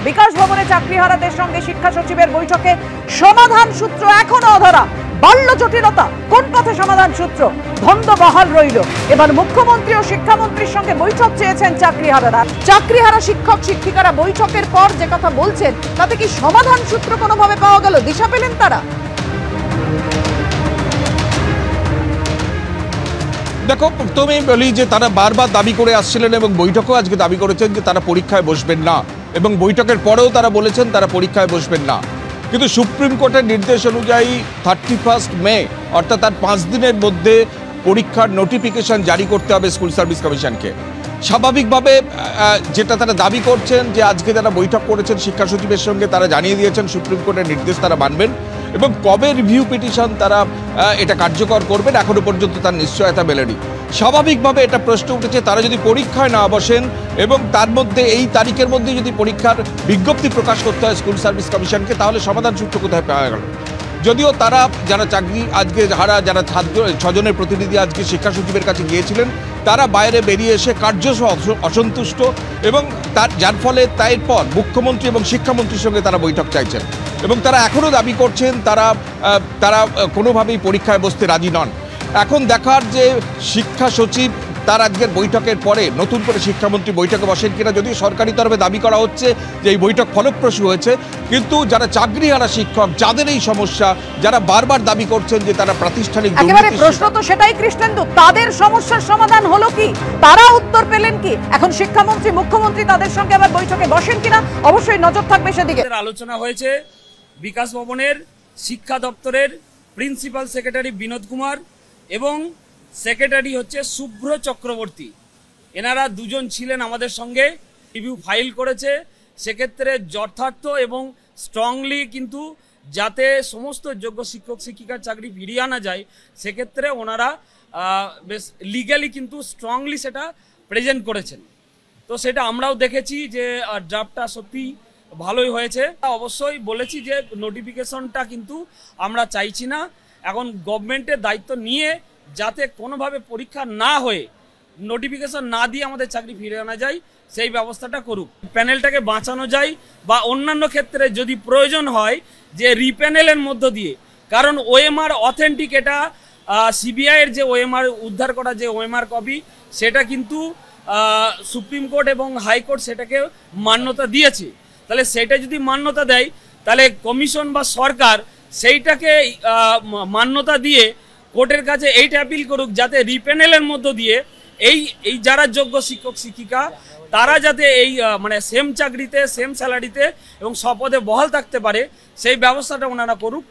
বিকাশ ভবনে চাকরিহারাদের সঙ্গে শিক্ষা সচিবের বৈঠকে সমাধান সূত্র এখনো অধরা। বাড়ল জটিলতা, কোন পথে সমাধান সূত্র? ধন্দ বহাল রইল। এবার মুখ্যমন্ত্রী ও শিক্ষামন্ত্রীর সঙ্গে বৈঠক চেয়েছেন চাকরিহারারা। চাকরিহারা শিক্ষক শিক্ষিকারা বৈঠকের পর যে কথা বলছেন তাতে কি সমাধান সূত্র কোনোভাবে পাওয়া গেল? দিশা পেলেন তারা? দেখো, প্রথমেই বলি যে তারা বারবার দাবি করে আসছিলেন এবং বৈঠকেও আজকে দাবি করেছেন যে তারা পরীক্ষায় বসবেন না, এবং বৈঠকের পরেও তারা বলেছেন তারা পরীক্ষায় বসবেন না। কিন্তু সুপ্রিম কোর্টের নির্দেশ অনুযায়ী 31 মে অর্থাৎ তার 5 দিনের মধ্যে পরীক্ষার নোটিফিকেশন জারি করতে হবে স্কুল সার্ভিস কমিশনকে। স্বাভাবিকভাবে যেটা তারা দাবি করছেন যে আজকে তারা বৈঠক করেছেন শিক্ষা সচিবের সঙ্গে, তারা জানিয়ে দিয়েছেন সুপ্রিম কোর্টের নির্দেশ তারা মানবেন এবং কবে রিভিউ পিটিশন তারা এটা কার্যকর করবেন এখনো পর্যন্ত তার নিশ্চয়তা মেলেনি। স্বাভাবিকভাবে এটা প্রশ্ন উঠেছে, তারা যদি পরীক্ষায় না বসেন এবং তার মধ্যে এই তারিখের মধ্যে যদি পরীক্ষার বিজ্ঞপ্তি প্রকাশ করতে হয় স্কুল সার্ভিস কমিশনকে, তাহলে সমাধান সূত্র কোথায় পাওয়া গেল? যদিও তারা যারা চাকরি আজকে যারা 6 জনের প্রতিনিধি আজকে শিক্ষা সচিবের কাছে গিয়েছিলেন, তারা বাইরে বেরিয়ে এসে কার্যত অসন্তুষ্ট এবং যার ফলে এরপর মুখ্যমন্ত্রী এবং শিক্ষামন্ত্রীর সঙ্গে তারা বৈঠক চাইছেন এবং তারা এখনও দাবি করছেন তারা কোনোভাবেই পরীক্ষায় বসতে রাজি নন। এখন দেখার যে শিক্ষা সচিব তার আজকের বৈঠকের পরে নতুন করে শিক্ষামন্ত্রী বৈঠকে বসেন কিনা। যদিও সরকারি তরফে দাবি করা হচ্ছে যে এই বৈঠক ফলপ্রসূ হয়েছে, কিন্তু যারা চাকরিহারা শিক্ষক, যাদের এই সমস্যা, যারা বারবার দাবি করছেন যে তারা প্রাতিষ্ঠানিক প্রশ্ন তো সেটাই কৃষ্ণেন্দু, তাদের সমস্যার সমাধান হলো কি? তারা উত্তর পেলেন কি? এখন শিক্ষামন্ত্রী মুখ্যমন্ত্রী তাদের সঙ্গে আবার বৈঠকে বসেন কিনা, অবশ্যই নজর থাকবে সেদিকে। আলোচনা হয়েছে বিকাশ ভবনের শিক্ষা দপ্তরের প্রিন্সিপাল সেক্রেটারি বিনোদ কুমার এবং সেক্রেটারি হচ্ছে শুভ্র চক্রবর্তী। এনারা দুজন ছিলেন আমাদের সঙ্গে, রিভিউ ফাইল করেছে। সেক্ষেত্রে যথার্থ এবং স্ট্রংলি কিন্তু যাতে সমস্ত যোগ্য শিক্ষক শিক্ষিকার চাকরি ফিরিয়ে আনা যায়, সেক্ষেত্রে ওনারা বেশ লিগ্যালি কিন্তু স্ট্রংলি সেটা প্রেজেন্ট করেছেন। তো সেটা আমরাও দেখেছি যে ড্রাফটটা সত্যি ভালোই হয়েছে। অবশ্যই বলেছি যে নোটিফিকেশনটা কিন্তু আমরা চাইছি না। এখন গভর্নমেন্টের দায়িত্ব নিয়ে যাতে কোনোভাবে পরীক্ষা না হয়ে নোটিফিকেশন না দিয়ে আমাদের চাকরি ফিরে আনা যায় সেই ব্যবস্থাটা করুক। প্যানেলটাকে বাঁচানো যায় বা অন্যান্য ক্ষেত্রে যদি প্রয়োজন হয় যে রিপ্যানেলের মধ্য দিয়ে, কারণ ওএমআর অথেন্টিক, এটা সিবিআইয়ের যে ওএমআর উদ্ধার করা যে ওএমআর কপি, সেটা কিন্তু সুপ্রিম কোর্ট এবং হাইকোর্ট সেটাকে মান্যতা দিয়েছে। তাহলে সেটা যদি মান্যতা দেয়, তাহলে কমিশন বা সরকার সেইটাকে মান্যতা দিয়ে কোর্টের কাছে এইটা অ্যাপিল করুক যাতে রিপ্যানেলের মধ্য দিয়ে এই যারা যোগ্য শিক্ষক শিক্ষিকা তারা যাতে এই মানে সেম চাকরিতে সেম স্যালারিতে এবং স্বপদে বহাল থাকতে পারে, সেই ব্যবস্থাটা ওনারা করুক।